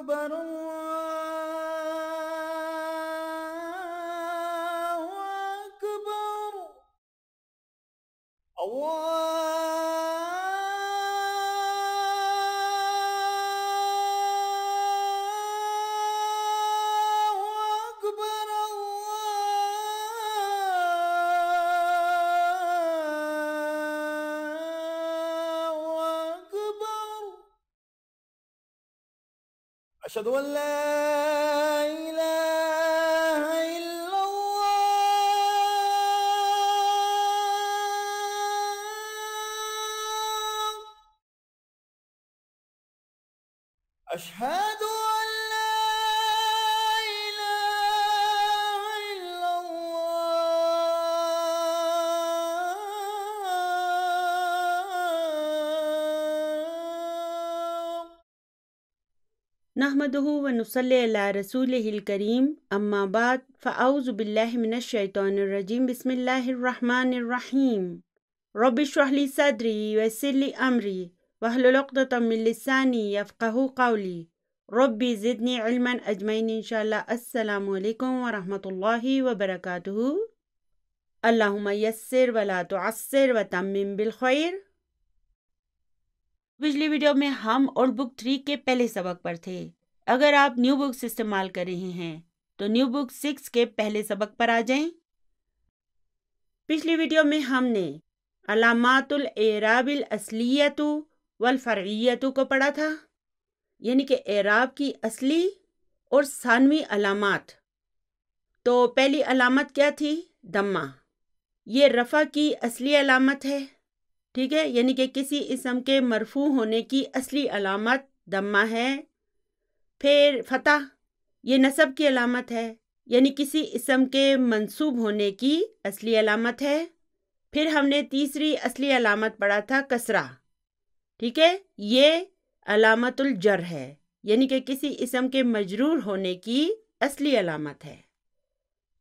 أكبر الله أكبر الله أكبر الله أكبر أشهد أن لا إله إلا الله أشهد أن لا إله إلا الله نحمدہ و نصلی علی رسولہ الکریم اما بعد فاعوذ باللہ من الشیطان الرجیم بسم اللہ الرحمن الرحیم رب اشرح لی صدری ویسر لی امری واحلل عقدۃ من لسانی یفقہوا قولی ربی زدنی علما اجمعین انشاءاللہ۔ السلام علیکم ورحمۃ اللہ وبرکاتہ۔ اللہم یسر ولا تعسر وتمم بالخیر۔ پچھلی ویڈیو میں ہم اولڈ بک 3 کے پہلے سبق پر تھے۔ اگر آپ نیو بکس استعمال کر رہے ہیں تو نیو بک 6 کے پہلے سبق پر آ جائیں۔ پچھلی ویڈیو میں ہم نے علامات الاعراب الاصلیۃ والفرعیۃ کو پڑھا تھا، یعنی کہ اعراب کی اصلی اور ثانوی علامات۔ تو پہلی علامت کیا تھی؟ ضمہ۔ یہ رفع کی اصلی علامت ہے، ٹھیک ہے، یعنی کہ کسی اسم کے مرفوع ہونے کی اصلی علامت ضمہ ہے۔ پھر فتح، یہ نصب کی علامت ہے، یعنی کسی اسم کے منصوب ہونے کی اصلی علامت ہے۔ پھر ہم نے تیسری اصلی علامت پڑھا تھا کسرہ، ٹھیک ہے، یہ علامت الجر ہے، یعنی کہ کسی اسم کے مجرور ہونے کی اصلی علامت ہے۔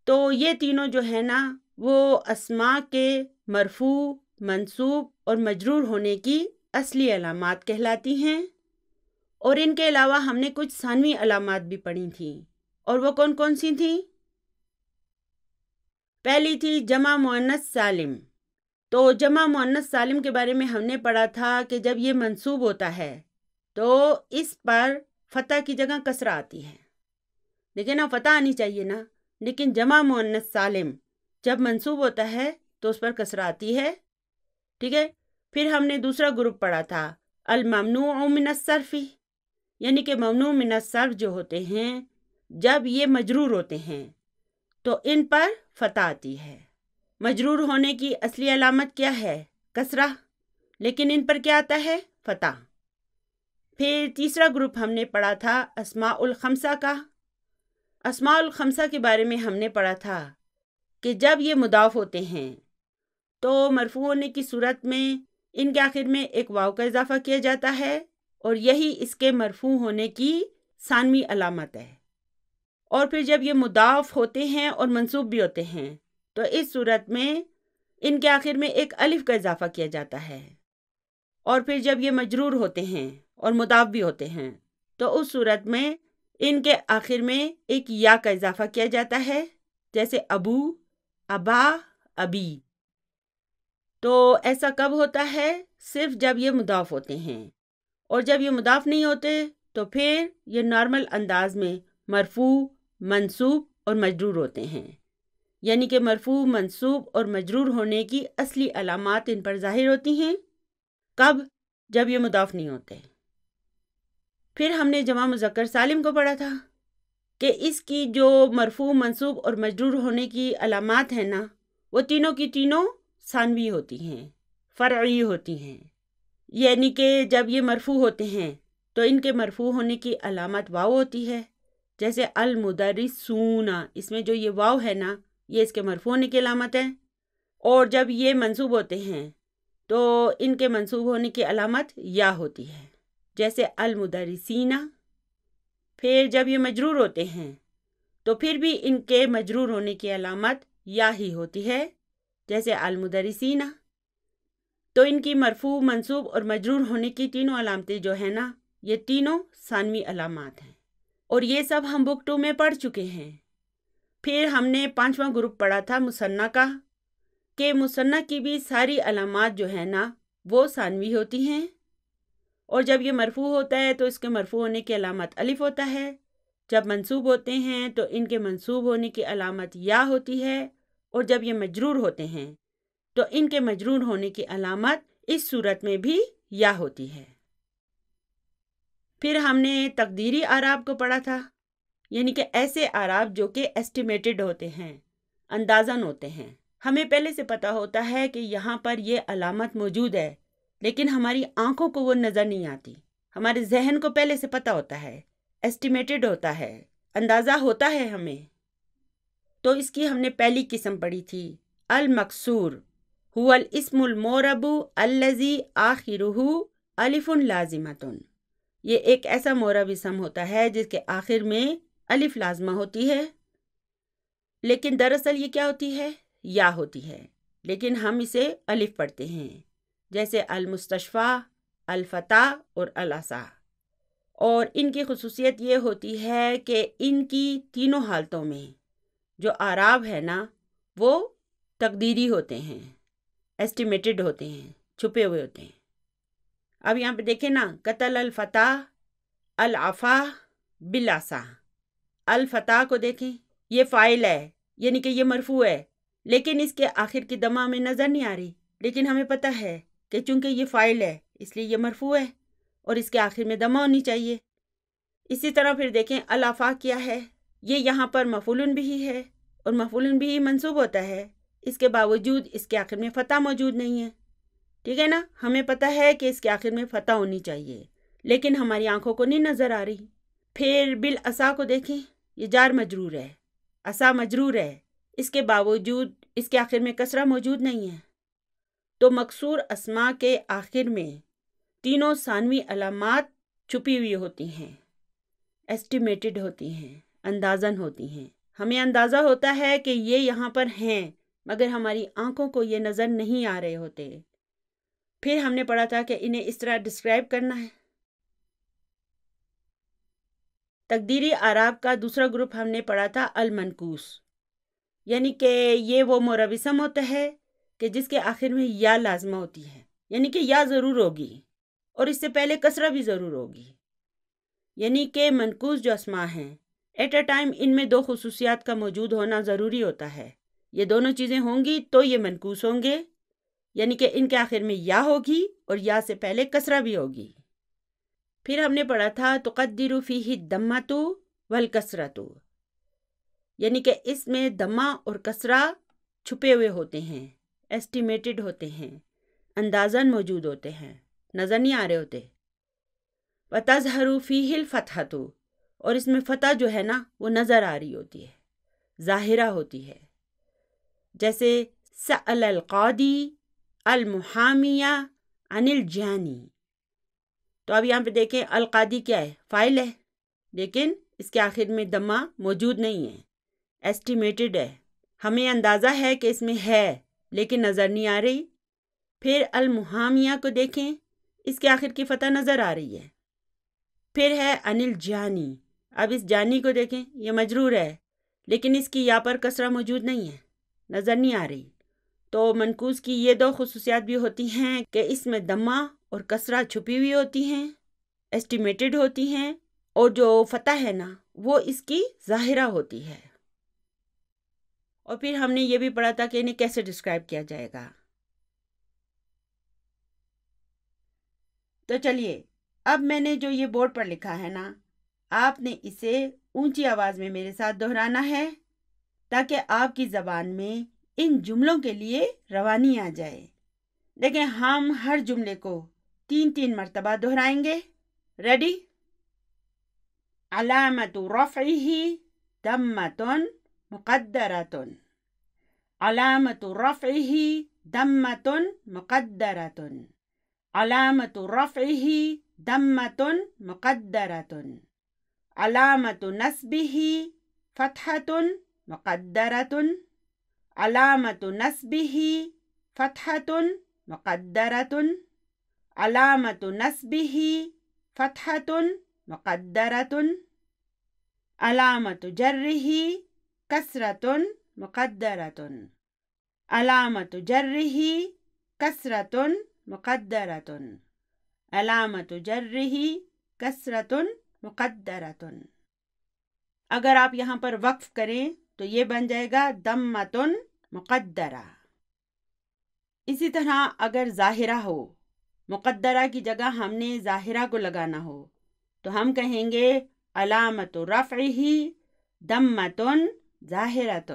تو یہ تینوں جو ہے نا وہ اسماء کے مرفوع، منصوب اور مجرور ہونے کی اصلی علامات کہلاتی ہیں۔ اور ان کے علاوہ ہم نے کچھ ثانوی علامات بھی پڑھی تھیں، اور وہ کون کون سی تھیں؟ پہلی تھی جمع مؤنث سالم۔ تو جمع مؤنث سالم کے بارے میں ہم نے پڑھا تھا کہ جب یہ منصوب ہوتا ہے تو اس پر فتح کی جگہ کسرہ آتی ہے، لیکن اب فتح آنی چاہیے نا، لیکن جمع مؤنث سالم جب منصوب ہوتا ہے تو اس پر کسرہ آتی ہے، ٹھیک ہے۔ پھر ہم نے دوسرا گروپ پڑھا تھا الممنوع من الصرف، یعنی کہ ممنوع من الصرف جو ہوتے ہیں جب یہ مجرور ہوتے ہیں تو ان پر فتح آتی ہے۔ مجرور ہونے کی اصلی علامت کیا ہے؟ کسرہ، لیکن ان پر کیا آتا ہے؟ فتح۔ پھر تیسرا گروپ ہم نے پڑھا تھا اسماء الخمسہ کا۔ اسماء الخمسہ کے بارے میں ہم نے پڑھا تھا کہ جب یہ مضاف ہوتے ہیں تو مرفوع ہونے کی صورت میں ان کے آخر میں ایک واو کا اضافہ کیا جاتا ہے، اور یہی اس کے مرفوع ہونے کی ثانوی علامت ہے۔ اور پھر جب یہ مضاف ہوتے ہیں اور منصوب بھی ہوتے ہیں تو اس صورت میں ان کے آخر میں ایک الف کا اضافہ کیا جاتا ہے، اور پھر جب یہ مجرور ہوتے ہیں اور مضاف بھی ہوتے ہیں تو اس صورت میں ان کے آخر میں ایک یا کا اضافہ کیا جاتا ہے، جیسے ابو، ابا، ابی۔ تو ایسا کب ہوتا ہے؟ صرف جب یہ مضاف ہوتے ہیں، اور جب یہ مضاف نہیں ہوتے تو پھر یہ نارمل انداز میں مرفوع، منصوب اور مجرور ہوتے ہیں، یعنی کہ مرفوع، منصوب اور مجرور ہونے کی اصلی علامات ان پر ظاہر ہوتی ہیں۔ کب؟ جب یہ مضاف نہیں ہوتے۔ پھر ہم نے جمع مذکر سالم کو پڑھا تھا کہ اس کی جو مرفوع، منصوب اور مجرور ہونے کی علامات ہیں نا وہ تینوں کی تینوں ثانوی ہوتی ہیں، فرعی ہوتی ہیں، یعنی کہ جب یہ مرفوع ہوتے ہیں تو ان کے مرفوع ہونے کی علامت واو ہوتی ہے، جیسے المدرسون، اس میں جو یہ واو ہے نا یہ اس کے مرفوع ہونے کی علامت ہے۔ اور جب یہ منصوب ہوتے ہیں تو ان کے منصوب ہونے کی علامت یا ہوتی ہے، جیسے المدرسین۔ پھر جب یہ مجرور ہوتے ہیں تو پھر بھی ان کے مجرور ہونے کی علامت یا ہی ہوتی ہے، جیسے المدرسین۔ تو ان کی مرفوع، منصوب اور مجرور ہونے کی تینوں علامتیں جو ہیں نا یہ تینوں ثانوی علامات ہیں۔ اور یہ سب ہم بک 2 میں پڑھ چکے ہیں۔ پھر ہم نے 5واں گروپ پڑھا تھا مثنیٰ کا، کہ مثنیٰ کی بھی ساری علامات جو ہے نا وہ ثانوی ہوتی ہیں، اور جب یہ مرفوع ہوتا ہے تو اس کے مرفوع ہونے کی علامت الف ہوتا ہے، جب منصوب ہوتے ہیں تو ان کے منصوب ہونے کی علامت یا ہوتی ہے، اور جب یہ مجرور ہوتے ہیں تو ان کے مجرور ہونے کی علامت اس صورت میں بھی یا ہوتی ہے۔ پھر ہم نے تقدیری اعراب کو پڑھا تھا، یعنی کہ ایسے اعراب جو کہ ایسٹیمیٹڈ ہوتے ہیں، اندازن ہوتے ہیں۔ ہمیں پہلے سے پتہ ہوتا ہے کہ یہاں پر یہ علامت موجود ہے، لیکن ہماری آنکھوں کو وہ نظر نہیں آتی، ہمارے ذہن کو پہلے سے پتہ ہوتا ہے، ایسٹیمیٹڈ ہوتا ہے، اندازہ ہوتا ہے ہمیں۔ تو اس کی ہم نے پہلی قسم پڑھی تھی، المکسور هو الاسم المعرب الذي آخرہ الف لازمۃ۔ یہ ایک ایسا معرب اسم ہوتا ہے جس کے آخر میں الف لازمہ ہوتی ہے، لیکن دراصل یہ کیا ہوتی ہے؟ یا ہوتی ہے، لیکن ہم اسے الف پڑھتے ہیں، جیسے المستشفیٰ، الفتح اور العصا۔ اور ان کی خصوصیت یہ ہوتی ہے کہ ان کی تینوں حالتوں میں جو اعراب ہے نا وہ تقدیری ہوتے ہیں، ایسٹیمیٹڈ ہوتے ہیں، چھپے ہوئے ہوتے ہیں۔ اب یہاں پہ دیکھیں نا، قتل الفتح العفا بالعصا۔ الفتح کو دیکھیں، یہ فاعل ہے، یعنی کہ یہ مرفوع ہے، لیکن اس کے آخر کی ضمہ ہمیں نظر نہیں آ رہی، لیکن ہمیں پتہ ہے کہ چونکہ یہ فاعل ہے اس لیے یہ مرفوع ہے اور اس کے آخر میں ضمہ ہونی چاہیے۔ اسی طرح پھر دیکھیں العفا کیا ہے، یہ یہاں پر مفعول بھی ہے، اور مفعول بھی منصوب ہوتا ہے، اس کے باوجود اس کے آخر میں فتح موجود نہیں ہے، ٹھیک ہے نا؟ ہمیں پتہ ہے کہ اس کے آخر میں فتح ہونی چاہیے، لیکن ہماری آنکھوں کو نہیں نظر آ رہی۔ پھر بالعصا کو دیکھیں، یہ جار مجرور ہے، عصا مجرور ہے، اس کے باوجود اس کے آخر میں کسرہ موجود نہیں ہے۔ تو مکسور اسماء کے آخر میں تینوں ثانوی علامات چھپی ہوئی ہوتی ہیں، ایسٹیمیٹڈ ہوتی ہیں، اندازن ہوتی ہیں۔ ہمیں اندازہ ہوتا ہے کہ یہ یہاں پر ہیں، مگر ہماری آنکھوں کو یہ نظر نہیں آ رہے ہوتے۔ پھر ہم نے پڑھا تھا کہ انہیں اس طرح ڈسکرائب کرنا ہے۔ تقدیری اعراب کا دوسرا گروپ ہم نے پڑھا تھا المنقوص، یعنی کہ یہ وہ معرب اسم ہوتا ہے کہ جس کے آخر میں یا لازمہ ہوتی ہے، یعنی کہ یا ضرور ہوگی اور اس سے پہلے کسرہ بھی ضرور ہوگی۔ یعنی کہ منقوص جو اسماء ہیں، ایٹ اے ٹائم ان میں دو خصوصیات کا موجود ہونا ضروری ہوتا ہے۔ یہ دونوں چیزیں ہوں گی تو یہ منقوص ہوں گے، یعنی کہ ان کے آخر میں یا ہوگی اور یا سے پہلے کسرہ بھی ہوگی۔ پھر ہم نے پڑھا تھا تقدر فیہ الضمۃ والکسرۃ، یعنی کہ اس میں ضمہ اور کسرہ چھپے ہوئے ہوتے ہیں، ایسٹیمیٹڈ ہوتے ہیں، اندازن موجود ہوتے ہیں، نظر نہیں آ رہے ہوتے۔ وتظہر فیہ الفتحۃ، اور اس میں فتح جو ہے نا وہ نظر آ رہی ہوتی ہے، ظاہرہ ہوتی ہے، جیسے سأل القاضی المحامی عن الجانی۔ تو اب یہاں پہ دیکھیں القاضی کیا ہے؟ فاعل ہے، لیکن اس کے آخر میں ضمہ موجود نہیں ہے، ایسٹیمیٹڈ ہے، ہمیں اندازہ ہے کہ اس میں ہے لیکن نظر نہیں آ رہی۔ پھر المحامیہ کو دیکھیں، اس کے آخر کی فتح نظر آ رہی ہے۔ پھر ہے عن الجانی، اب اس جانی کو دیکھیں، یہ مجرور ہے لیکن اس کی یا پر کسرہ موجود نہیں ہے، نظر نہیں آ رہی۔ تو منقوص کی یہ دو خصوصیات بھی ہوتی ہیں کہ اس میں ضمہ اور کسرہ چھپی ہوئی ہوتی ہیں، ایسٹیمیٹڈ ہوتی ہیں، اور جو فتح ہے نا وہ اس کی ظاہرہ ہوتی ہے۔ اور پھر ہم نے یہ بھی پڑھا تھا کہ انہیں کیسے ڈسکرائب کیا جائے گا۔ تو چلیے، اب میں نے جو یہ بورڈ پر لکھا ہے نا، آپ نے اسے اونچی آواز میں میرے ساتھ دہرانا ہے تاکہ آپ کی زبان میں ان جملوں کے لیے روانی آ جائے۔ دیکھیں، ہم ہر جملے کو 3 مرتبہ دہرائیں گے۔ ریڈی؟ علامت رفعہ ضمۃ مقدرۃ، علامت رفعہ ضمۃ مقدرۃ، علامت رفعہ ضمۃ مقدرۃ، علامت نصبہ فتحۃ مقدرۃ، علامت نصبہ فتحۃ مقدرۃ، علامت نصبہ فتحۃ مقدرۃ، علامت جرہ کسرۃ مقدرۃ، علامت جرہ کسرۃ مقدرۃ، علامت جرہ کسرۃ مقدرۃ۔ اگر آپ یہاں پر وقف کریں تو یہ بن جائے گا ضمۃ مقدرہ۔ اسی طرح اگر ظاہرہ ہو، مقدرہ کی جگہ ہم نے ظاہرہ کو لگانا ہو تو ہم کہیں گے علامت رفعہ ضمۃ ظاہرۃ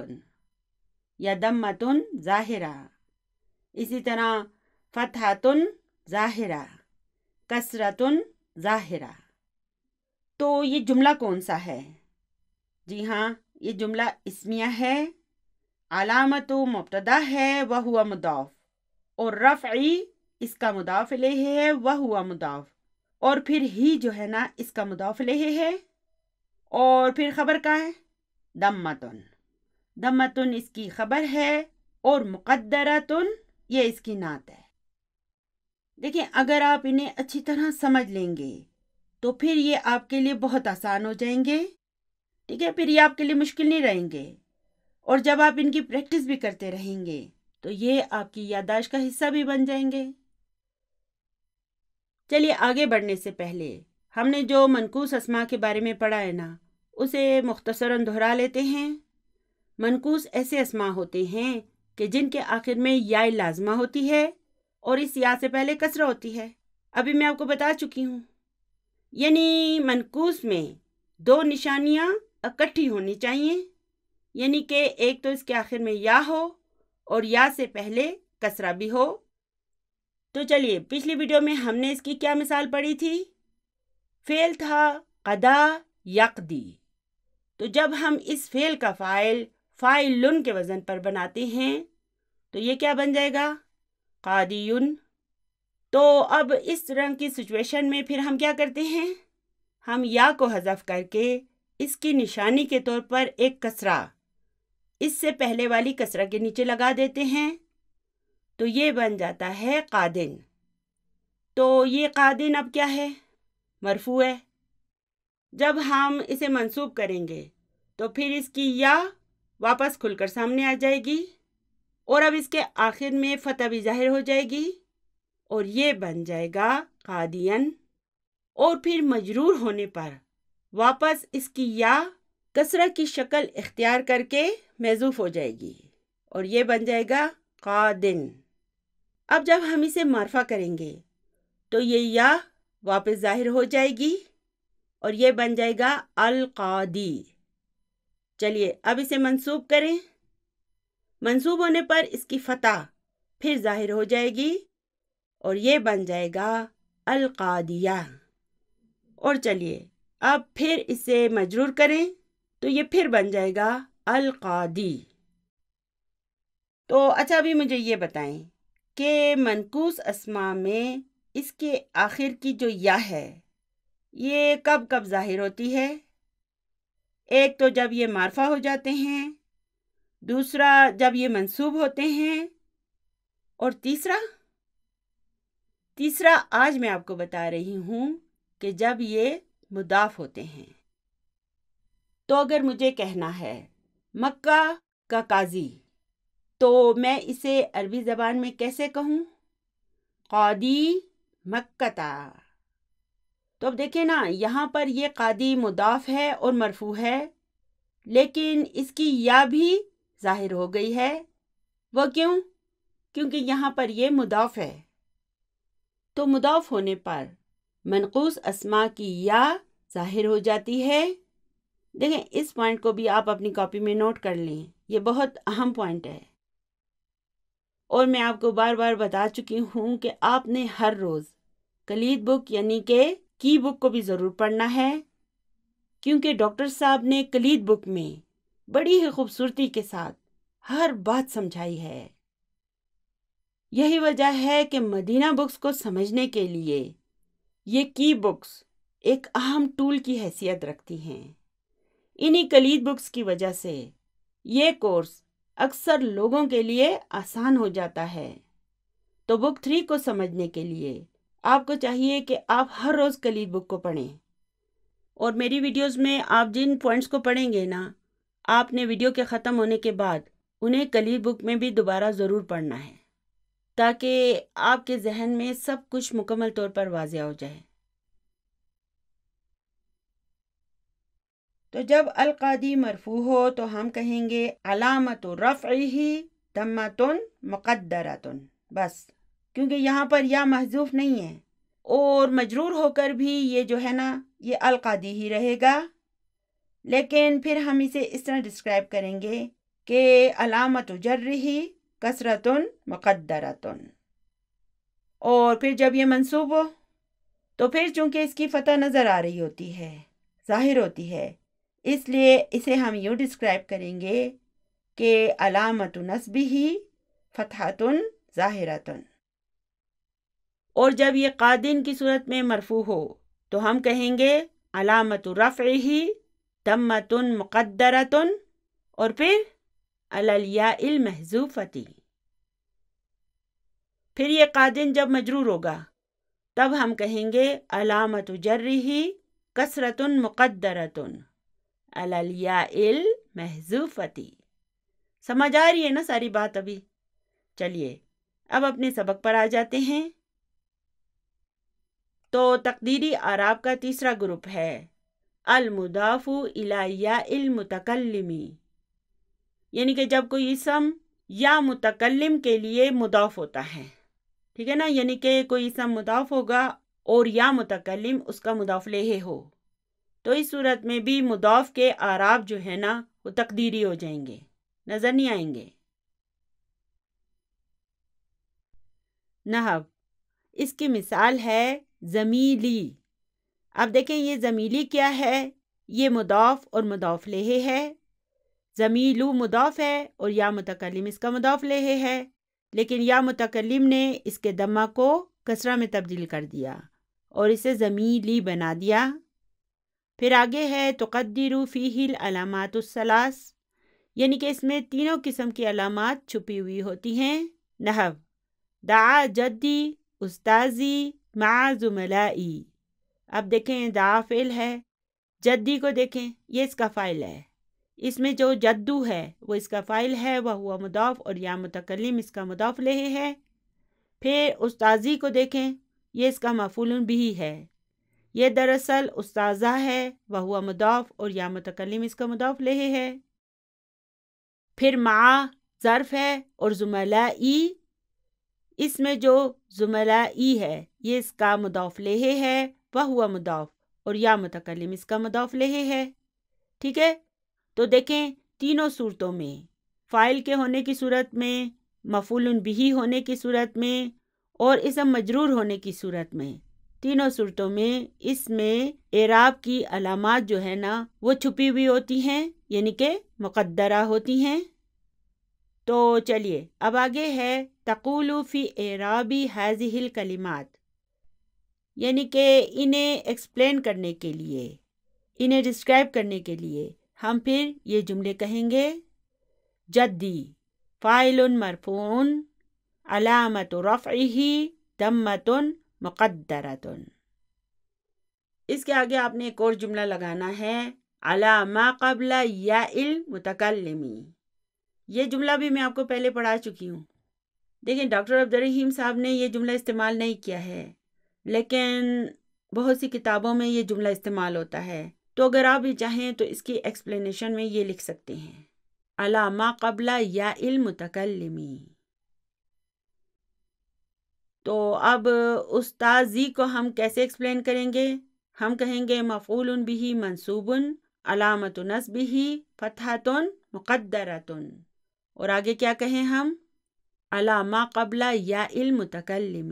یا ضمۃ ظاہرہ۔ اسی طرح فتحۃ ظاہرہ، کسرۃ ظاہرہ۔ تو یہ جملہ کون سا ہے؟ جی ہاں، یہ جملہ اسمیہ ہے، علامت مبتدا ہے وہو مضاف، اور رفعی اس کا مضاف الیہ ہے وہو مضاف، اور پھر ہی جو ہے نا اس کا مضاف الیہ ہے، اور پھر خبر کا ہے ضمۃ، ضمۃ اس کی خبر ہے، اور مقدرۃ یہ اس کی نعت ہے۔ دیکھیں، اگر آپ انہیں اچھی طرح سمجھ لیں گے تو پھر یہ آپ کے لیے بہت آسان ہو جائیں گے، ٹھیک ہے؟ پھر یہ آپ کے لیے مشکل نہیں رہیں گے، اور جب آپ ان کی پریکٹس بھی کرتے رہیں گے تو یہ آپ کی یادداشت کا حصہ بھی بن جائیں گے۔ چلیے آگے بڑھنے سے پہلے ہم نے جو منقوص اسماء کے بارے میں پڑھا ہے نا، اسے مختصراً دہرا لیتے ہیں۔ منقوص ایسے اسماء ہوتے ہیں کہ جن کے آخر میں یا لازمہ ہوتی ہے اور اس یا سے پہلے کسرہ ہوتی ہے۔ ابھی میں آپ کو بتا چکی ہوں، یعنی منقوص میں دو نشانیاں اکٹھی ہونی چاہیے، یعنی کہ ایک تو اس کے آخر میں یا ہو اور یا سے پہلے کسرہ بھی ہو۔ تو چلیے، پچھلی ویڈیو میں ہم نے اس کی کیا مثال پڑھی تھی؟ فعل تھا قضا یقضی، تو جب ہم اس فعل کا فاعل فاعل کے وزن پر بناتے ہیں تو یہ کیا بن جائے گا؟ قاضی۔ تو اب اس طرح کی سچویشن میں پھر ہم کیا کرتے ہیں؟ ہم یا کو حذف کر کے اس کی نشانی کے طور پر ایک کسرہ اس سے پہلے والی کسرہ کے نیچے لگا دیتے ہیں، تو یہ بن جاتا ہے قادن۔ تو یہ قادن اب کیا ہے؟ مرفوع ہے۔ جب ہم اسے منصوب کریں گے تو پھر اس کی یا واپس کھل کر سامنے آ جائے گی، اور اب اس کے آخر میں فتح بھی ظاہر ہو جائے گی، اور یہ بن جائے گا قادین۔ اور پھر مجرور ہونے پر واپس اس کی یا کسرہ کی شکل اختیار کر کے محذوف ہو جائے گی، اور یہ بن جائے گا قادن۔ اب جب ہم اسے معرفہ کریں گے تو یہ یا واپس ظاہر ہو جائے گی اور یہ بن جائے گا القادی۔ چلیے اب اسے منصوب کریں۔ منصوب ہونے پر اس کی فتح پھر ظاہر ہو جائے گی اور یہ بن جائے گا القادیہ۔ اور چلیے اب پھر اسے مجرور کریں تو یہ پھر بن جائے گا القادی۔ تو اچھا، ابھی مجھے یہ بتائیں کہ منقوص اسماء میں اس کے آخر کی جو یا ہے یہ کب کب ظاہر ہوتی ہے؟ ایک تو جب یہ معرفہ ہو جاتے ہیں، دوسرا جب یہ منصوب ہوتے ہیں، اور تیسرا آج میں آپ کو بتا رہی ہوں کہ جب یہ مضاف ہوتے ہیں۔ تو اگر مجھے کہنا ہے مکہ کا قاضی، تو میں اسے عربی زبان میں کیسے کہوں؟ قاضی مکہ۔ تو اب دیکھیں نا، یہاں پر یہ قاضی مضاف ہے اور مرفوع ہے، لیکن اس کی یا بھی ظاہر ہو گئی ہے۔ وہ کیوں؟ کیونکہ یہاں پر یہ مضاف ہے۔ تو مضاف ہونے پر منقوص اسماء کی یا ظاہر ہو جاتی ہے۔ دیکھیں، اس پوائنٹ کو بھی آپ اپنی کاپی میں نوٹ کر لیں، یہ بہت اہم پوائنٹ ہے، اور میں آپ کو بار بار بتا چکی ہوں کہ آپ نے ہر روز کلید بک یعنی کہ کی بک کو بھی ضرور پڑھنا ہے، کیونکہ ڈاکٹر صاحب نے کلید بک میں بڑی ہی خوبصورتی کے ساتھ ہر بات سمجھائی ہے۔ یہی وجہ ہے کہ مدینہ بکس کو سمجھنے کے لیے یہ کی بکس ایک اہم ٹول کی حیثیت رکھتی ہیں۔ انہی کلید بکس کی وجہ سے یہ کورس اکثر لوگوں کے لیے آسان ہو جاتا ہے۔ تو بک 3 کو سمجھنے کے لیے آپ کو چاہیے کہ آپ ہر روز کلید بک کو پڑھیں، اور میری ویڈیوز میں آپ جن پوائنٹس کو پڑھیں گے نا، آپ نے ویڈیو کے ختم ہونے کے بعد انہیں کلیل بک میں بھی دوبارہ ضرور پڑھنا ہے، تاکہ آپ کے ذہن میں سب کچھ مکمل طور پر واضح ہو جائے۔ تو جب القادی مرفوع ہو تو ہم کہیں گے علامت رفعہ ضمۃ مقدرۃ، بس، کیونکہ یہاں پر یا محذوف نہیں ہے، اور مجرور ہو کر بھی یہ جو ہے نا یہ القادی ہی رہے گا، لیکن پھر ہم اسے اس طرح ڈسکرائب کریں گے کہ علامت جرہ کسرۃ مقدرۃ، اور پھر جب یہ منصوب ہو تو پھر چونکہ اس کی فتح نظر آ رہی ہوتی ہے، ظاہر ہوتی ہے، اس لیے اسے ہم یوں ڈسکرائب کریں گے کہ علامت نصبہ فتحۃ ظاہرۃ، اور جب یہ قادن کی صورت میں مرفوع ہو تو ہم کہیں گے علامت رفعہ ضمۃ مقدرۃ، اور پھر علی الیاء المحذوفۃ۔ پھر یہ قادن جب مجرور ہوگا تب ہم کہیں گے علامت جرہ کسرۃ مقدرۃ علی الیاء المحذوفۃ۔ سمجھ آ رہی ہے نا ساری بات ابھی؟ چلیے اب اپنے سبق پر آ جاتے ہیں۔ تو تقدیری اعراب کا تیسرا گروپ ہے المضاف الی یاء المتکلم، یعنی کہ جب کوئی اسم یا متکلم کے لیے مضاف ہوتا ہے، ٹھیک ہے نا، یعنی کہ کوئی اسم مضاف ہوگا اور یا متکلم اس کا مضاف الیہ ہو، تو اس صورت میں بھی مضاف کے اعراب جو ہے نا وہ تقدیری ہو جائیں گے، نظر نہیں آئیں گے۔ نحو، اس کی مثال ہے زمیلی۔ اب دیکھیں یہ زمیلی کیا ہے، یہ مضاف اور مضاف الیہ ہے، زمیلو مضاف ہے اور یا متکلم اس کا مضاف الیہ ہے، لیکن یا متکلم نے اس کے ضمہ کو کسرہ میں تبدیل کر دیا اور اسے زمیلی بنا دیا۔ پھر آگے ہے تقدر فیہ العلامات الثلاث، یعنی کہ اس میں تینوں قسم کی علامات چھپی ہوئی ہوتی ہیں۔ نحو، دعا جدی استاذی مع زملائی۔ اب دیکھیں دعا فعل ہے، جدی کو دیکھیں یہ اس کا فاعل ہے، اس میں جو جدو ہے وہ اس کا فاعل ہے، وہ ہوا مضاف اور یا متکلم اس کا مضاف الیہ ہے۔ پھر استاذی کو دیکھیں یہ اس کا مفعول بہ ہے، یہ دراصل استاذہ ہے، وہ ہوا مضاف اور یا متکلم اس کا مضاف الیہ ہے۔ پھر مع ظرف ہے اور زملائی، اس میں جو زملائی ہے یہ اس کا مضاف الیہ ہے، وہ ہوا مضاف اور یا متکلم اس کا مضاف الیہ ہے، ٹھیک ہے۔ تو دیکھیں تینوں صورتوں میں، فاعل کے ہونے کی صورت میں، مفعول بہ ہونے کی صورت میں اور اسم مجرور ہونے کی صورت میں، تینوں صورتوں میں اس میں اعراب کی علامات جو ہے نا وہ چھپی ہوئی ہوتی ہیں، یعنی کہ مقدرہ ہوتی ہیں۔ تو چلیے اب آگے ہے تقول فی اعراب ہذہ الکلمات، یعنی کہ انہیں ایکسپلین کرنے کے لیے، انہیں ڈسکرائب کرنے کے لیے ہم پھر یہ جملے کہیں گے۔ جدی فاعل مرفوع علامت رفعہ ضمۃ مقدرۃ۔ اس کے آگے آپ نے ایک اور جملہ لگانا ہے علی ما قبل یا المتکلم۔ یہ جملہ بھی میں آپ کو پہلے پڑھا چکی ہوں۔ دیکھیں ڈاکٹر عبدالرحیم صاحب نے یہ جملہ استعمال نہیں کیا ہے، لیکن بہت سی کتابوں میں یہ جملہ استعمال ہوتا ہے، تو اگر آپ بھی چاہیں تو اس کی ایکسپلینیشن میں یہ لکھ سکتے ہیں علی ما قبل یا المتکلم۔ تو اب استاذی کو ہم کیسے ایکسپلین کریں گے؟ ہم کہیں گے مفعول بہ منصوب علامت نصبہ فتحۃ مقدرۃ، اور آگے کیا کہیں ہم علی ما قبل یا المتکلم۔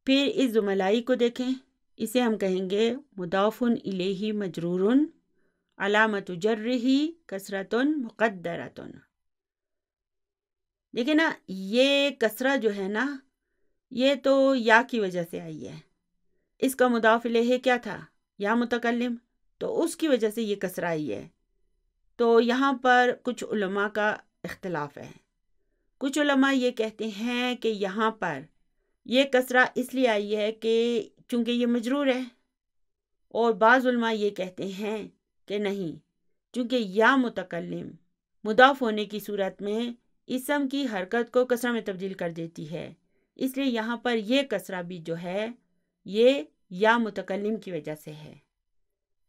پھر اس زملائی کو دیکھیں، اسے ہم کہیں گے مضاف الیہ مجرور علامت جرہ کسرۃ مقدرۃ۔ دیکھیں نا یہ کسرہ جو ہے نا یہ تو یا کی وجہ سے آئی ہے، اس کا مضاف الیہ کیا تھا؟ یا متکلم، تو اس کی وجہ سے یہ کسرہ آئی ہے۔ تو یہاں پر کچھ علماء کا اختلاف ہے، کچھ علماء یہ کہتے ہیں کہ یہاں پر یہ کسرہ اس لیے آئی ہے کہ چونکہ یہ مجرور ہے اور بعض علماء یہ کہتے ہیں کہ نہیں، چونکہ یا متکلم مضاف ہونے کی صورت میں اسم کی حرکت کو کسرہ میں تبدیل کر دیتی ہے، اس لیے یہاں پر یہ کسرہ بھی جو ہے یہ یا متکلم کی وجہ سے ہے۔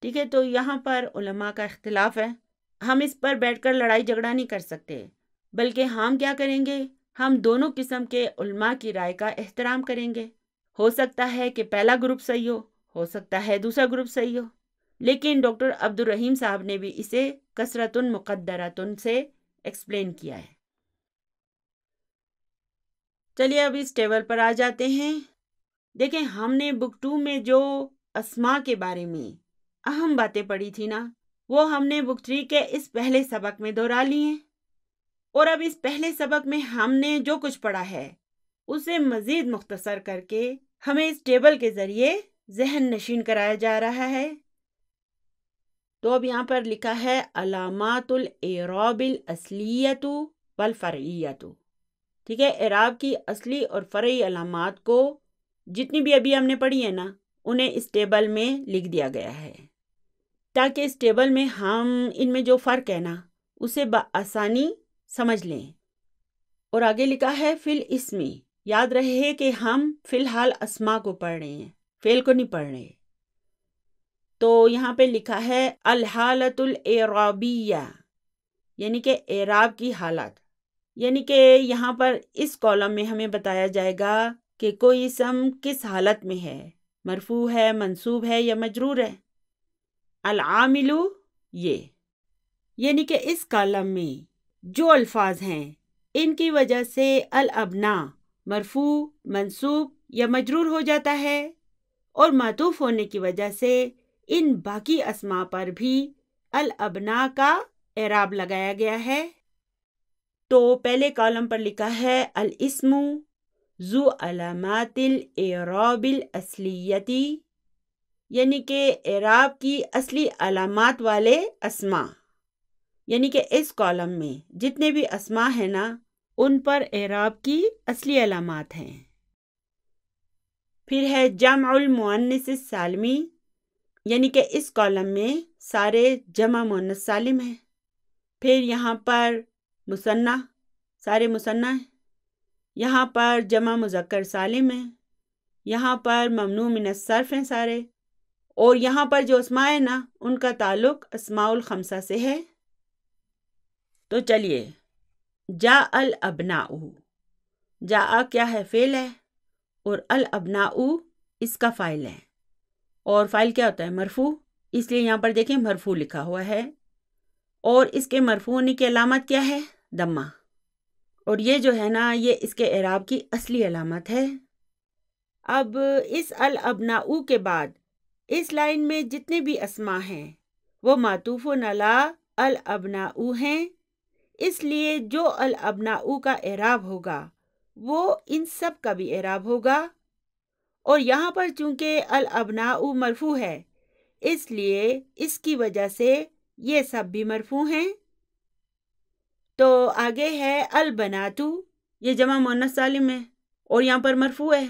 ٹھیک ہے، تو یہاں پر علماء کا اختلاف ہے، ہم اس پر بیٹھ کر لڑائی جھگڑا نہیں کر سکتے، بلکہ ہم کیا کریں گے، ہم دونوں قسم کے علماء کی رائے کا احترام کریں گے۔ ہو سکتا ہے کہ پہلا گروپ صحیح ہو سکتا ہے دوسرا گروپ صحیح ہو، لیکن ڈاکٹر عبد الرحیم صاحب نے بھی اسے کثرتن مقدرتن سے ایکسپلین کیا ہے۔ چلیے اب اس ٹیبل پر آ جاتے ہیں۔ دیکھیں، ہم نے بک 2 میں جو اسماء کے بارے میں اہم باتیں پڑھی تھی نا، وہ ہم نے بک 3 کے اس پہلے سبق میں دہرا لی ہیں، اور اب اس پہلے سبق میں ہم نے جو کچھ پڑھا ہے اسے مزید مختصر کر کے ہمیں اس ٹیبل کے ذریعے ذہن نشین کرایا جا رہا ہے۔ تو اب یہاں پر لکھا ہے علامات الاعراب الاصلیۃ والفرعیۃ۔ ٹھیک ہے، اعراب کی اصلی اور فرعی علامات کو جتنی بھی ابھی ہم نے پڑھی ہے نا، انہیں اس ٹیبل میں لکھ دیا گیا ہے تاکہ اس ٹیبل میں ہم ان میں جو فرق ہے نا اسے بآسانی سمجھ لیں۔ اور آگے لکھا ہے فی الاسمی، یاد رہے کہ ہم فی الحال اسماء کو پڑھ رہے ہیں، فعل کو نہیں پڑھ رہے۔ تو یہاں پہ لکھا ہے الحالۃ الاعرابیہ، یعنی کہ اعراب کی حالت، یعنی کہ یہاں پر اس کالم میں ہمیں بتایا جائے گا کہ کوئی اسم کس حالت میں ہے، مرفوع ہے، منصوب ہے یا مجرور ہے۔ العامل، یہ یعنی کہ اس کالم میں جو الفاظ ہیں ان کی وجہ سے الابنا مرفوع، منصوب یا مجرور ہو جاتا ہے، اور معطوف ہونے کی وجہ سے ان باقی اسماء پر بھی الابنا کا اعراب لگایا گیا ہے۔ تو پہلے کالم پر لکھا ہے الاسم ذو علامات الاعراب الاصلیۃ، یعنی کہ اعراب کی اصلی علامات والے اسماء، یعنی کہ اس کالم میں جتنے بھی اسماء ہیں نا ان پر اعراب کی اصلی علامات ہیں۔ پھر ہے جمع المؤنث السالمی، یعنی کہ اس کالم میں سارے جمع مؤنث سالم ہیں۔ پھر یہاں پر مثنیٰ، سارے مثنیٰ ہیں۔ یہاں پر جمع مذکر سالم ہیں، یہاں پر ممنوع من الصرف ہیں سارے، اور یہاں پر جو اسماء ہیں نا ان کا تعلق اسماء الخمسہ سے ہے۔ تو چلیے، جاء الابناء، جاء کیا ہے، فعل ہے، اور الابناء اس کا فاعل ہے، اور فاعل کیا ہوتا ہے، مرفوع، اس لیے یہاں پر دیکھیں مرفوع لکھا ہوا ہے، اور اس کے مرفوع ہونے کی علامت کیا ہے، ضمہ، اور یہ جو ہے نا یہ اس کے اعراب کی اصلی علامت ہے۔ اب اس الابناء کے بعد اس لائن میں جتنے بھی اسماء ہیں وہ معطوف علی الابناء ہیں، اس لیے جو الابناء کا اعراب ہوگا وہ ان سب کا بھی اعراب ہوگا، اور یہاں پر چونکہ الابناء مرفوع ہے اس لیے اس کی وجہ سے یہ سب بھی مرفوع ہیں۔ تو آگے ہے البنات، یہ جمع مؤنث سالم ہے اور یہاں پر مرفوع ہے،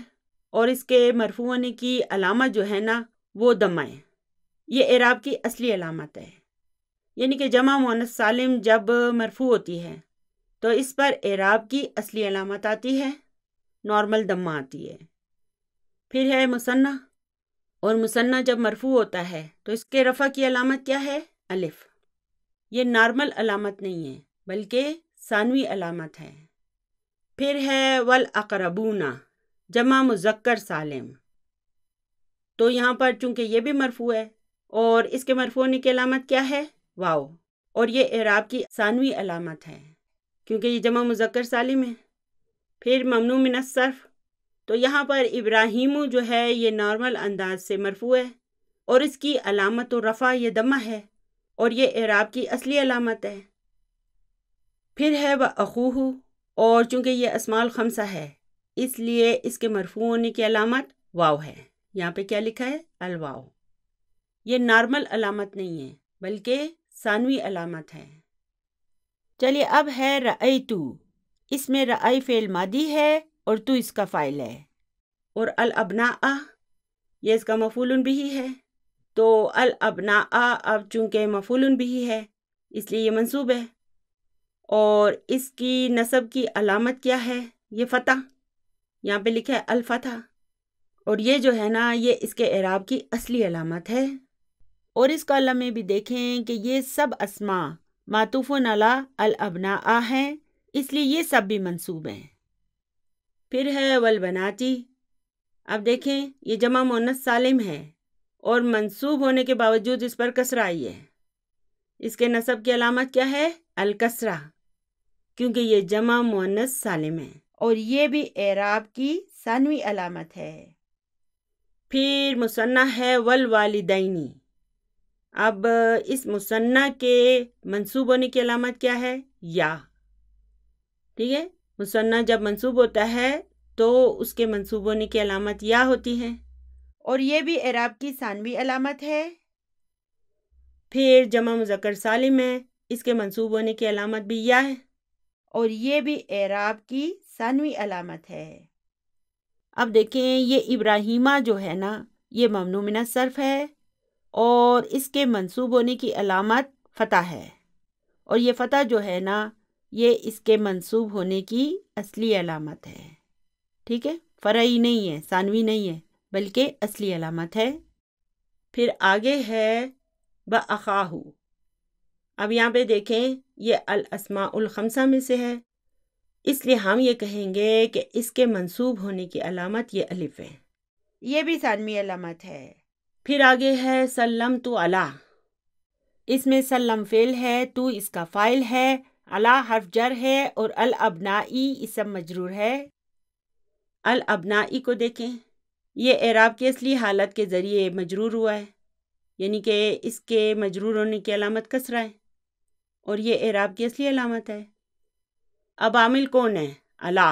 اور اس کے مرفوع ہونے کی علامت جو ہے نا وہ ضمہ ہے، یہ اعراب کی اصلی علامت ہے۔ یعنی کہ جمع مؤنث سالم جب مرفوع ہوتی ہے تو اس پر اعراب کی اصلی علامت آتی ہے، نارمل ضمہ آتی ہے۔ پھر ہے مثنیٰ، اور مثنیٰ جب مرفوع ہوتا ہے تو اس کے رفع کی علامت کیا ہے، الف، یہ نارمل علامت نہیں ہے بلکہ ثانوی علامت ہے۔ پھر ہے والاقربون، جمع مذکر سالم، تو یہاں پر چونکہ یہ بھی مرفوع ہے اور اس کے مرفوع ہونے کی علامت کیا ہے، واو، اور یہ اعراب کی ثانوی علامت ہے کیونکہ یہ جمع مذکر سالم ہے۔ پھر ممنوع من الصرف، تو یہاں پر ابراہیم جو ہے یہ نارمل انداز سے مرفوع ہے اور اس کی علامت و رفع یہ ضمہ ہے اور یہ اعراب کی اصلی علامت ہے۔ پھر ہے وَأَخُوهُ، اور چونکہ یہ اسماء الخمسہ ہے اس لیے اس کے مرفوع ہونے کی علامت واو ہے، یہاں پہ کیا لکھا ہے، الواو، یہ نارمل علامت نہیں ہے بلکہ ثانوی علامت ہے۔ چلیے اب ہے رأیتو، اس میں رأی فعل ماضی ہے اور تو اس کا فاعل ہے، اور الابناء یہ اس کا مفعول بھی ہے۔ تو الابناء اب چونکہ مفعول بھی ہے اس لیے یہ منصوب ہے، اور اس کی نصب کی علامت کیا ہے؟ یہ فتح، یہاں پہ لکھا ہے الفتح، اور یہ جو ہے نا یہ اس کے اعراب کی اصلی علامت ہے۔ اور اس کالم میں بھی دیکھیں کہ یہ سب اسماء معطوف علی الابناء ہیں، اس لیے یہ سب بھی منصوب ہیں۔ پھر ہے والبناتی، اب دیکھیں یہ جمع مؤنث سالم ہے اور منصوب ہونے کے باوجود اس پر کسرہ آئی ہے۔ اس کے نصب کی علامت کیا ہے؟ الکسرہ، کیونکہ یہ جمع مؤنث سالم ہے، اور یہ بھی اعراب کی ثانوی علامت ہے۔ پھر مثنیٰ ہے والوالدینی، اب اس مثنیٰ کے منصوب ہونے کی علامت کیا ہے؟ یا، ٹھیک ہے، مثنیٰ جب منصوب ہوتا ہے تو اس کے منصوب ہونے کی علامت یا ہوتی ہے، اور یہ بھی اعراب کی ثانوی علامت ہے۔ پھر جمع مذکر سالم ہے، اس کے منصوب ہونے کی علامت بھی یا ہے، اور یہ بھی اعراب کی ثانوی علامت ہے۔ اب دیکھیں یہ ابراہیمہ جو ہے نا یہ ممنوع من الصرف ہے، اور اس کے منصوب ہونے کی علامت فتح ہے، اور یہ فتح جو ہے نا یہ اس کے منصوب ہونے کی اصلی علامت ہے، ٹھیک ہے، فرعی نہیں ہے، ثانوی نہیں ہے، بلکہ اصلی علامت ہے۔ پھر آگے ہے بأخاہ، اب یہاں پہ دیکھیں یہ الاسماء الخمسہ میں سے ہے، اس لیے ہم یہ کہیں گے کہ اس کے منصوب ہونے کی علامت یہ الف ہے، یہ بھی ثانوی علامت ہے۔ پھر آگے ہے سلمت علی، اس میں سلم فعل ہے، تو اس کا فاعل ہے، علی حرف جر ہے، اور الابنائی اسم مجرور ہے۔ الابنائی کو دیکھیں یہ اعراب کی اصلی حالت کے ذریعے مجرور ہوا ہے، یعنی کہ اس کے مجرور ہونے کی علامت کسرہ ہے، اور یہ اعراب کی اصلی علامت ہے۔ اب عامل کون ہے؟ علی،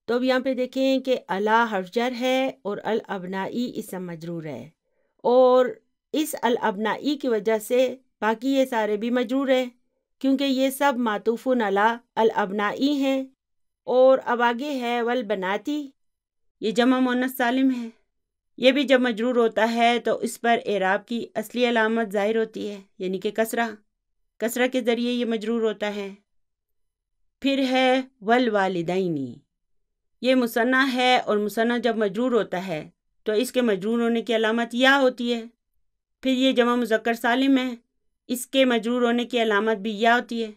تو اب یہاں پہ دیکھیں کہ علی حرف جر ہے اور الابنائی اسم مجرور ہے، اور اس الابنائی کی وجہ سے باقی یہ سارے بھی مجرور ہیں، کیونکہ یہ سب معطوف علی الابنائی ہیں۔ اور اب آگے ہے والبناتی، یہ جمع مؤنث سالم ہے، یہ بھی جب مجرور ہوتا ہے تو اس پر اعراب کی اصلی علامت ظاہر ہوتی ہے، یعنی کہ کسرہ کے ذریعے یہ مجرور ہوتا ہے۔ پھر ہے والوالدینی، یہ مثنیٰ ہے، اور مثنیٰ جب مجرور ہوتا ہے تو اس کے مجرور ہونے کی علامت یا ہوتی ہے۔ پھر یہ جمع مذکر سالم ہے، اس کے مجرور ہونے کی علامت بھی یا ہوتی ہے۔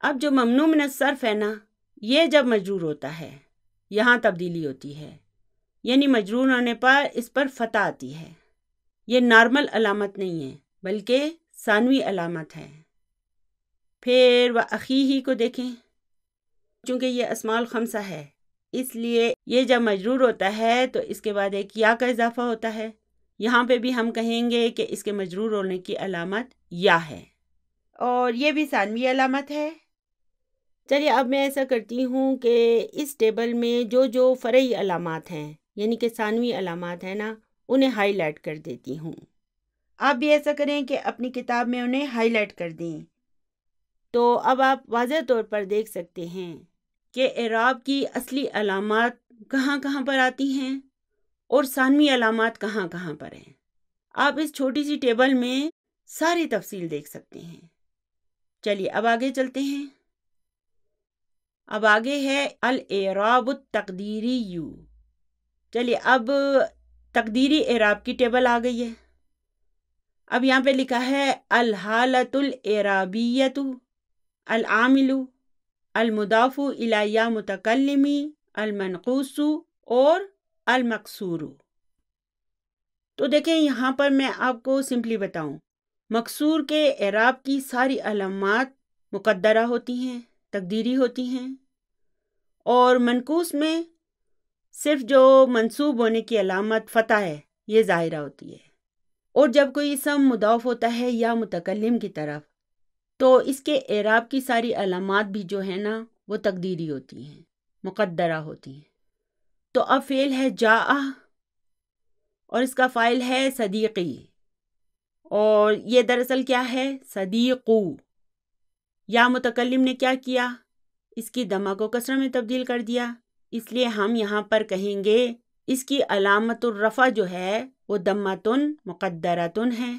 اب جو ممنوع من الصرف ہے نا یہ جب مجرور ہوتا ہے یہاں تبدیلی ہوتی ہے، یعنی مجرور ہونے پر اس پر فتح آتی ہے، یہ نارمل علامت نہیں ہے بلکہ ثانوی علامت ہے۔ پھر وَأَخِيهِ کو دیکھیں، چونکہ یہ اسماء الخمسہ ہے اس لیے یہ جب مجرور ہوتا ہے تو اس کے بعد ایک یا کا اضافہ ہوتا ہے، یہاں پہ بھی ہم کہیں گے کہ اس کے مجرور ہونے کی علامت یا ہے، اور یہ بھی ثانوی علامت ہے۔ چلیے اب میں ایسا کرتی ہوں کہ اس ٹیبل میں جو فرعی علامات ہیں یعنی کہ ثانوی علامات ہیں نا انہیں ہائی لائٹ کر دیتی ہوں۔ آپ بھی ایسا کریں کہ اپنی کتاب میں انہیں ہائی لائٹ کر دیں، تو اب آپ واضح طور پر دیکھ سکتے ہیں کہ اعراب کی اصلی علامات کہاں کہاں پر آتی ہیں اور ثانوی علامات کہاں کہاں پر ہیں۔ آپ اس چھوٹی سی ٹیبل میں ساری تفصیل دیکھ سکتے ہیں۔ چلیے اب آگے چلتے ہیں۔ اب آگے ہے الاعراب التقدیری، چلیے اب تقدیری اعراب کی ٹیبل آ گئی ہے۔ اب یہاں پہ لکھا ہے الحالۃ الاعرابیۃ العامل المضاف الی یا متکلمی المنقوص اور المکسور۔ تو دیکھیں یہاں پر میں آپ کو سمپلی بتاؤں، مکسور کے اعراب کی ساری علامات مقدرہ ہوتی ہیں، تقدیری ہوتی ہیں، اور منقوص میں صرف جو منصوب ہونے کی علامت فتح ہے یہ ظاہرہ ہوتی ہے، اور جب کوئی اسم مضاف ہوتا ہے یا متکلم کی طرف تو اس کے اعراب کی ساری علامات بھی جو ہے نا وہ تقدیری ہوتی ہیں، مقدرہ ہوتی ہیں۔ تو اب فعل ہے جاء اور اس کا فاعل ہے صدیقی، اور یہ دراصل کیا ہے؟ صدیقو۔ یا متکلم نے کیا کیا؟ اس کی دمہ کو کسرہ میں تبدیل کر دیا، اس لیے ہم یہاں پر کہیں گے اس کی علامت الرفع جو ہے وہ دمتن مقدرتن ہے۔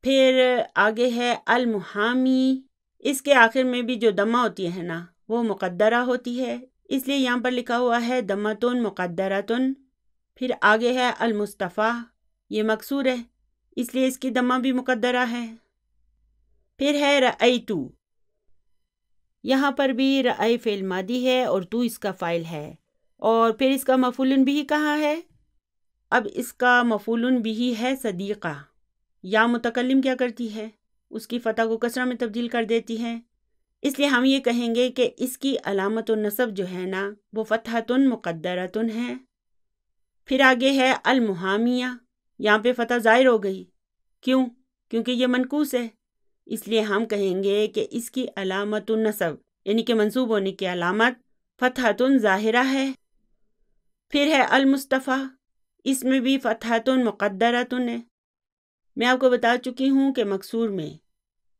پھر آگے ہے المحامی، اس کے آخر میں بھی جو دمہ ہوتی ہے نا وہ مقدرہ ہوتی ہے، اس لیے یہاں پر لکھا ہوا ہے دمتن مقدرتن۔ پھر آگے ہے المصطفیٰ، یہ مکسور ہے اس لیے اس کی دمہ بھی مقدرہ ہے۔ پھر ہے رأیتو، یہاں پر بھی رأی فعل ماضی ہے اور تو اس کا فاعل ہے، اور پھر اس کا مفعول بھی کہاں ہے؟ اب اس کا مفعول بھی ہے صدیقہ۔ یا متکلم کیا کرتی ہے؟ اس کی فتح کو کسرہ میں تبدیل کر دیتی ہے، اس لیے ہم یہ کہیں گے کہ اس کی علامت النصب جو ہے نا وہ فتحۃ مقدرۃ ہے۔ پھر آگے ہے المحامیہ، یہاں پہ فتح ظاہر ہو گئی، کیوں؟ کیونکہ یہ منقوص ہے، اس لیے ہم کہیں گے کہ اس کی علامت النصب یعنی کہ منصوب ہونے کی علامت فتحۃ ظاہرہ ہے۔ پھر ہے المصطفیٰ، اس میں بھی فتحۃ مقدرۃ ہے۔ میں آپ کو بتا چکی ہوں کہ مکسور میں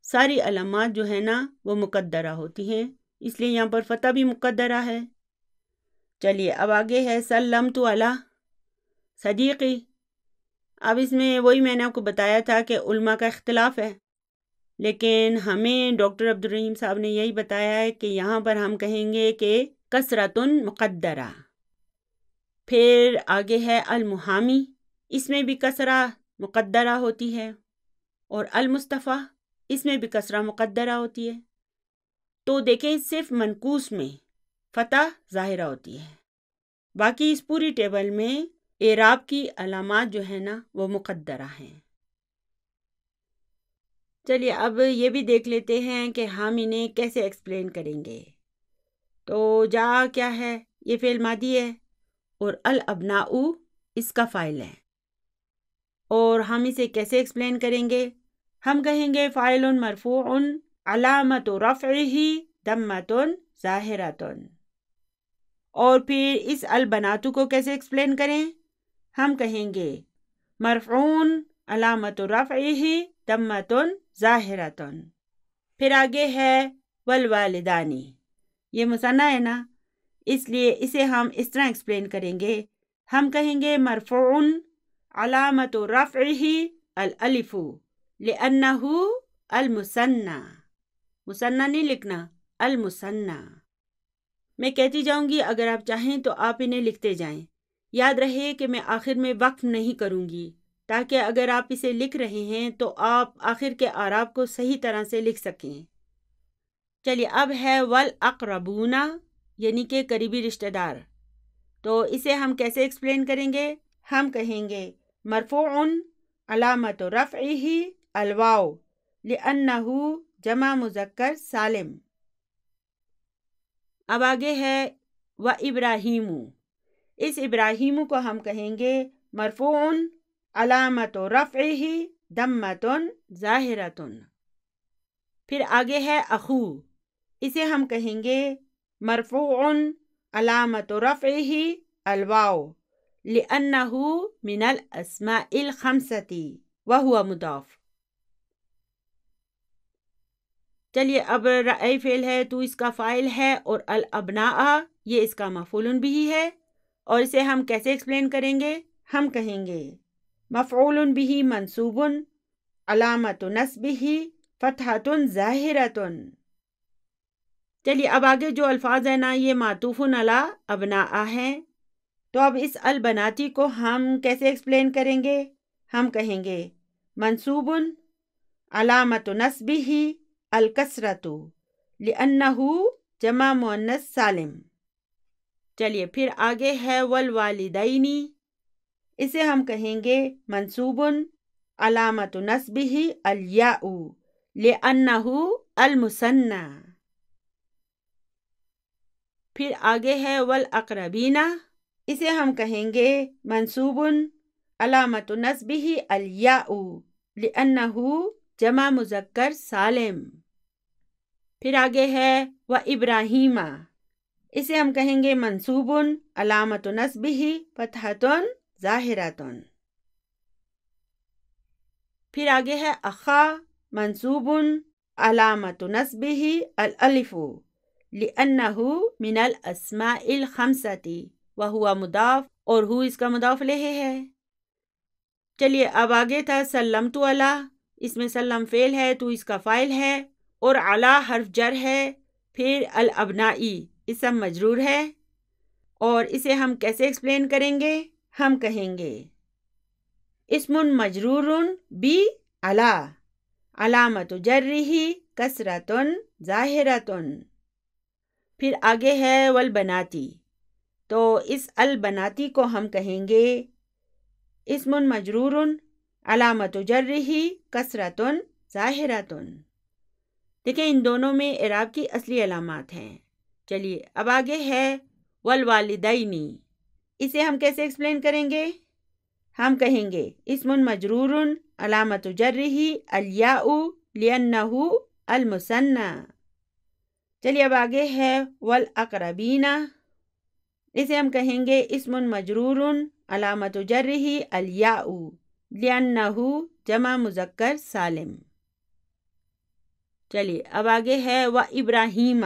ساری علامات جو ہے نا وہ مقدرہ ہوتی ہیں، اس لیے یہاں پر فتح بھی مقدرہ ہے۔ چلیے اب آگے ہے سلمت علی صدیقی۔ اب اس میں وہی میں نے آپ کو بتایا تھا کہ علماء کا اختلاف ہے، لیکن ہمیں ڈاکٹر عبدالرحیم صاحب نے یہی بتایا ہے کہ یہاں پر ہم کہیں گے کہ کسرۃ مقدرہ۔ پھر آگے ہے المحامی، اس میں بھی کسرہ مقدرہ ہوتی ہے، اور المصطفیٰ اس میں بھی کسرہ مقدرہ ہوتی ہے۔ تو دیکھیں صرف منقوص میں فتح ظاہرہ ہوتی ہے، باقی اس پوری ٹیبل میں اعراب کی علامات جو ہے نا وہ مقدرہ ہیں۔ چلیے اب یہ بھی دیکھ لیتے ہیں کہ ہم انہیں کیسے ایکسپلین کریں گے۔ تو جا کیا ہے؟ یہ فعل ماضی ہے اور الابناء اس کا فاعل ہے، اور ہم اسے کیسے ایکسپلین کریں گے؟ ہم کہیں گے فاعل مرفوع علامت رفعہ ضمۃ ظاہرۃ، اور پھر اس البنات کو کیسے ایکسپلین کریں؟ ہم کہیں گے مرفوع علامت رفعہ ضمۃ ظاہرۃ۔ پھر آگے ہے والوالدانی، یہ مثنیٰ ہے نا، اس لیے اسے ہم اس طرح ایکسپلین کریں گے، ہم کہیں گے مرفوع علامت رفعہ الالف لأنہ المثنى، مثنیٰ نہیں لکھنا، المثنى۔ میں کہتی جاؤں گی، اگر آپ چاہیں تو آپ انہیں لکھتے جائیں، یاد رہے کہ میں آخر میں وقف نہیں کروں گی، تاکہ اگر آپ اسے لکھ رہے ہیں تو آپ آخر کے اعراب کو صحیح طرح سے لکھ سکیں۔ چلیے اب ہے والاقربون، یعنی کہ قریبی رشتہ دار، تو اسے ہم کیسے ایکسپلین کریں گے؟ ہم کہیں گے مرفوع علامت رفعہ الواو لأنہ جمع مذکر سالم۔ اب آگے ہے وابراہیم، اس ابراہیم کو ہم کہیں گے مرفوع علامت رفعہ ضمۃ ظاہرۃ۔ پھر آگے ہے اخو، اسے ہم کہیں گے مرفوع علامت رفعہ الواو لأنہ من الاسماء الخمسۃ وہو مضاف۔ چلیے اب رأی فعل ہے تو اس کا فاعل ہے، اور الابناء یہ اس کا مفعول بھی ہے، اور اسے ہم کیسے ایکسپلین کریں گے؟ ہم کہیں گے مفعول به منصوب علامت نصبہ فتحۃ ظاہرۃ۔ چلیے اب آگے جو الفاظ ہیں نا یہ معطوف علی ابناء ہیں، تو اب اس البناتی کو ہم کیسے ایکسپلین کریں گے؟ ہم کہیں گے منصوب علامت نصبہ الکسرۃ لأنہ جمع مؤنث سالم۔ چلیے پھر آگے ہے والوالدین، اسے ہم کہیں گے منصوب علامت نصبہ الیاء لأنہ المثنى۔ پھر آگے ہے والاقربین، اسے ہم کہیں گے منصوب علامت نصبہ الیاء لأنہ جمع مذکر سالم۔ پھر آگے ہے وابراہیم، اسے ہم کہیں گے منصوب علامت نصبہ فتحۃ ظاہرۃ۔ پھر آگے ہے اخا، منصوب علامت نصبہ الالف لأنہ من الاسماء الخمسۃ وہو مضاف، اور ہو اس کا مضاف الیہ ہے۔ چلیے اب آگے تھا سلمت علی، اس میں سلم فعل ہے تو اس کا فاعل ہے، اور علی حرف جر ہے، پھر الابنائی اسم مجرور ہے، اور اسے ہم کیسے ایکسپلین کریں گے؟ ہم کہیں گے اسم مجرور بی علی، علامت جرہ کسرۃ ظاہرۃ، پھر آگے ہے والبناتی، تو اس البناتی کو ہم کہیں گے اسم مجرور علامت جرہ کسرۃ ظاہرۃ۔ دیکھیں ان دونوں میں اعراب کی اصلی علامات ہیں۔ چلیے اب آگے ہے والوالدینی، اسے ہم کیسے ایکسپلین کریں گے؟ ہم کہیں گے اسم مجرور علامت جرہ الیاء لأنہ المثنی۔ چلیے اب آگے ہے والاقربین، اسے ہم کہیں گے اسم مجرور علامت جرہ الیاء لأنہ جمع مذکر سالم۔ چلیے اب آگے ہے وابراہیم،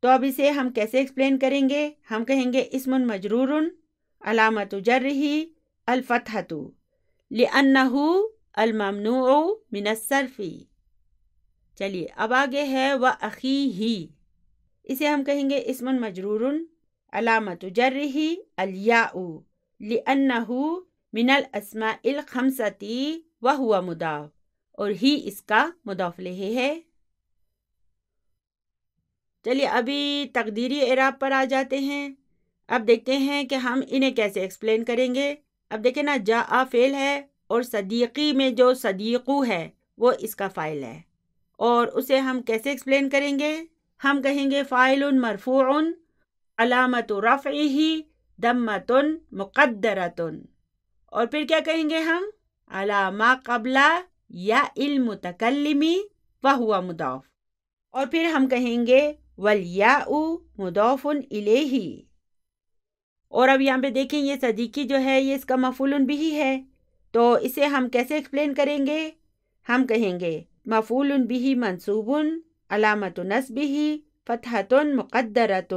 تو اب اسے ہم کیسے ایکسپلین کریں گے؟ ہم کہیں گے اسم مجرور علامت جرہ الفتحۃ لأنہ الممنوع من الصرف۔ چلیے اب آگے ہے واخیہ، اسے ہم کہیں گے اسم مجرور علامت جرہ الیاء لأنہ من الاسماء الخمسۃ وہو مضاف، اور ہی اس کا مضاف الیہ ہے۔ چلیے ابھی تقدیری اعراب پر آ جاتے ہیں۔ اب دیکھتے ہیں کہ ہم انہیں کیسے ایکسپلین کریں گے۔ اب دیکھیں نا، جاء فعل ہے اور صدیقی میں جو صدیقو ہے وہ اس کا فاعل ہے، اور اسے ہم کیسے ایکسپلین کریں گے؟ ہم کہیں گے فاعل مرفوع علامت رفعہ ضمۃ مقدرۃ، اور پھر کیا کہیں گے ہم؟ علی ما قبل یا المتکلم وہو مضاف، اور پھر ہم کہیں گے والیاء مضاف الیہ۔ اور اب یہاں پہ دیکھیں یہ صدیقی جو ہے یہ اس کا مفعول بہ ہے، تو اسے ہم کیسے ایکسپلین کریں گے؟ ہم کہیں گے مفعول بہ منصوب علامت نصبہ فتحۃ مقدرۃ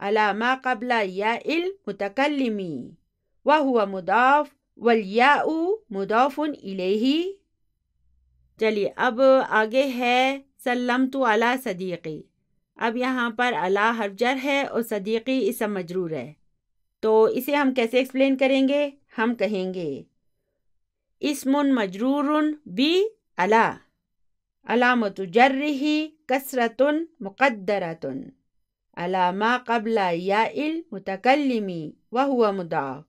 علی ما قبل یا المتکلم وہو مضاف والیاء مضاف الیہ۔ چلیے اب آگے ہے سلمت علی صدیقی، اب یہاں پر علی حرف جر ہے اور صدیقی اسم مجرور ہے، تو اسے ہم کیسے ایکسپلین کریں گے؟ ہم کہیں گے اسم مجرور بی علی علامت جرہ کسرۃ مقدرۃ علی ما قبل یا المتکلم وہو مضاف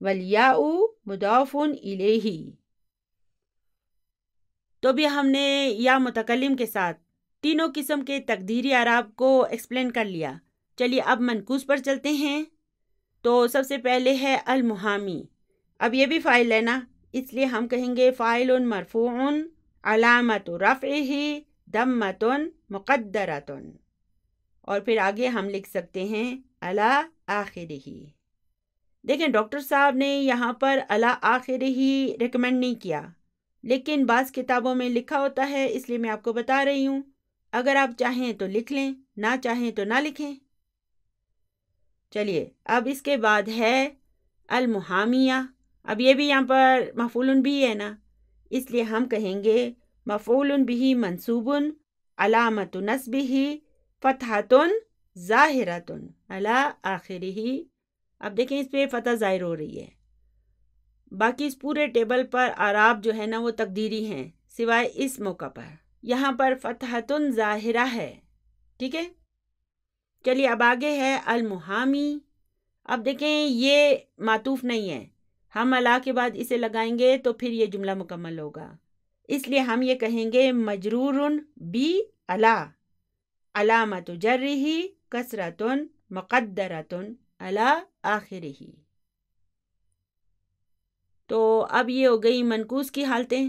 والیاء مضاف الیہ۔ تو بھی ہم نے یا متکلم کے ساتھ تینوں قسم کے تقدیری اعراب کو ایکسپلین کر لیا۔ چلیے اب منقوص پر چلتے ہیں۔ تو سب سے پہلے ہے المحامی، اب یہ بھی فاعل ہے نا، اس لیے ہم کہیں گے فاعل مرفوع علامت رفعہ ضمۃ مقدرۃ، اور پھر آگے ہم لکھ سکتے ہیں علی آخرہ۔ دیکھیں ڈاکٹر صاحب نے یہاں پر علی آخرہ ریکمینڈ نہیں کیا، لیکن بعض کتابوں میں لکھا ہوتا ہے، اس لیے میں آپ کو بتا رہی ہوں، اگر آپ چاہیں تو لکھ لیں، نہ چاہیں تو نہ لکھیں۔ چلیے اب اس کے بعد ہے المحامیہ، اب یہ بھی یہاں پر مفعول بھی ہے نا، اس لیے ہم کہیں گے مفعول بہ منصوب علامت نصبہ فتحۃ ظاہرۃ علی آخرہ۔ اب دیکھیں اس پہ فتح ظاہر ہو رہی ہے، باقی اس پورے ٹیبل پر اعراب جو ہے نا وہ تقدیری ہیں سوائے اس موقع پر، یہاں پر فتحۃ ظاہرہ ہے، ٹھیک ہے۔ چلیے اب آگے ہے المحامی، اب دیکھیں یہ معطوف نہیں ہے، ہم علی کے بعد اسے لگائیں گے تو پھر یہ جملہ مکمل ہوگا، اس لیے ہم یہ کہیں گے مجرور بی علی علامت جرہ کسرۃ مقدرۃ علی آخرہ۔ تو اب یہ ہو گئی منقوص کی حالتیں۔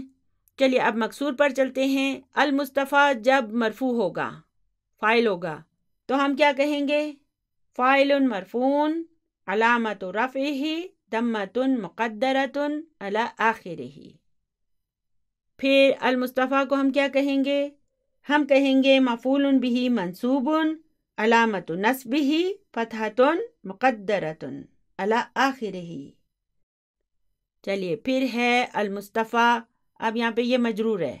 چلیے اب مکسور پر چلتے ہیں۔ المصطفیٰ جب مرفوع ہوگا، فاعل ہوگا، تو ہم کیا کہیں گے؟ فاعل مرفوع علامت رفعہ ضمۃ مقدرۃ علی آخرہ۔ پھر المصطفیٰ کو ہم کیا کہیں گے؟ ہم کہیں گے مفعول بہ منصوب علامت نصبہ فتحۃ مقدرۃ علی آخرہ۔ چلیے پھر ہے المصطفیٰ. اب یہاں پہ یہ مجرور ہے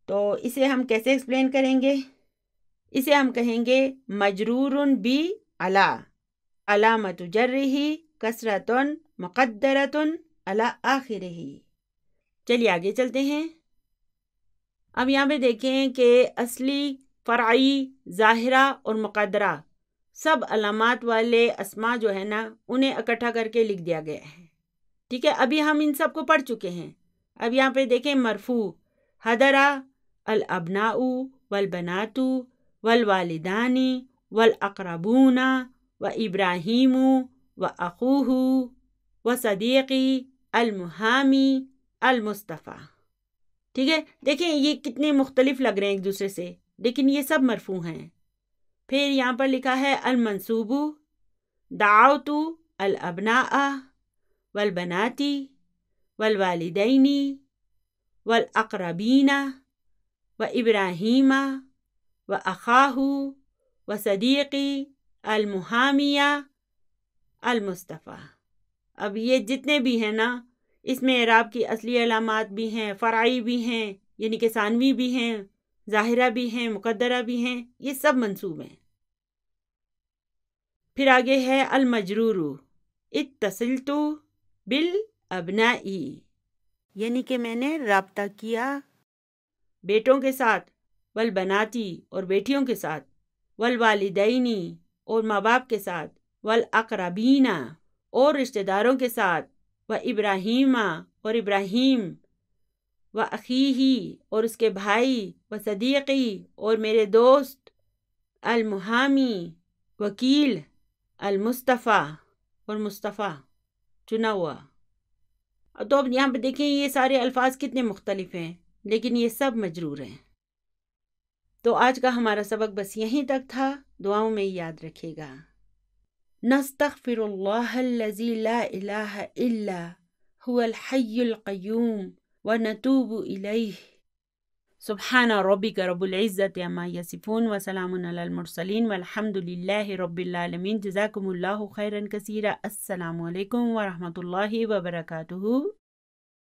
تو اسے ہم کیسے ایکسپلین کریں گے؟ اسے ہم کہیں گے مجرور بی علا، علامت جرہ کسرۃ مقدرۃ علی آخرہ. چلیے آگے چلتے ہیں. اب یہاں پہ دیکھیں کہ اصلی، فرعی، ظاہرہ اور مقدرہ سب علامات والے اسما جو ہے نا انہیں اکٹھا کر کے لکھ دیا گیا ہے. ٹھیک ہے، ابھی ہم ان سب کو پڑھ چکے ہیں. اب یہاں پہ دیکھیں مرفوع حضرہ الابناء والبنات والوالدان والاقربون وابراہیم واخوہ وصدیقی المحامی المصطفیٰ. ٹھیک ہے، دیکھیں یہ کتنے مختلف لگ رہے ہیں ایک دوسرے سے، لیکن یہ سب مرفوع ہیں. پھر یہاں پر لکھا ہے المنصوب دعوت الابناء والبنات والوالدین والاقربین وابراہیم واخاہ وصدیقی المحامی المصطفیٰ. اب یہ جتنے بھی ہیں نا اس میں اعراب کی اصلی علامات بھی ہیں، فرعی بھی ہیں یعنی کہ ثانوی بھی ہیں، ظاہرہ بھی ہیں، مقدرہ بھی ہیں، یہ سب منصوب ہیں. پھر آگے ہے المجرور اتصلت بالابناء، یعنی کہ میں نے رابطہ کیا بیٹوں کے ساتھ، والبناتی اور بیٹیوں کے ساتھ، والوالدینی اور ماں باپ کے ساتھ، والاقربین اور رشتہ داروں کے ساتھ، وابراہیم اور ابراہیم، واخیہ اور اس کے بھائی، وصدیقی اور میرے دوست، المحامی وکیل، المصطفیٰ اور مصطفیٰ چنا ہوا. تو اب یہاں پہ دیکھیں یہ سارے الفاظ کتنے مختلف ہیں لیکن یہ سب مجرور ہیں. تو آج کا ہمارا سبق بس یہیں تک تھا. دعاؤں میں یاد رکھے گا. نستغفر اللہ الذی لا الہ الا هو الحی القیوم ونتوب الیہ. سبحان ربک رب العزت عما یصفون وسلام علی المرسلین والحمد للہ رب العالمین. جزاکم اللہ خیرا کثیرا. السلام علیکم ورحمۃ اللہ وبرکاتہ.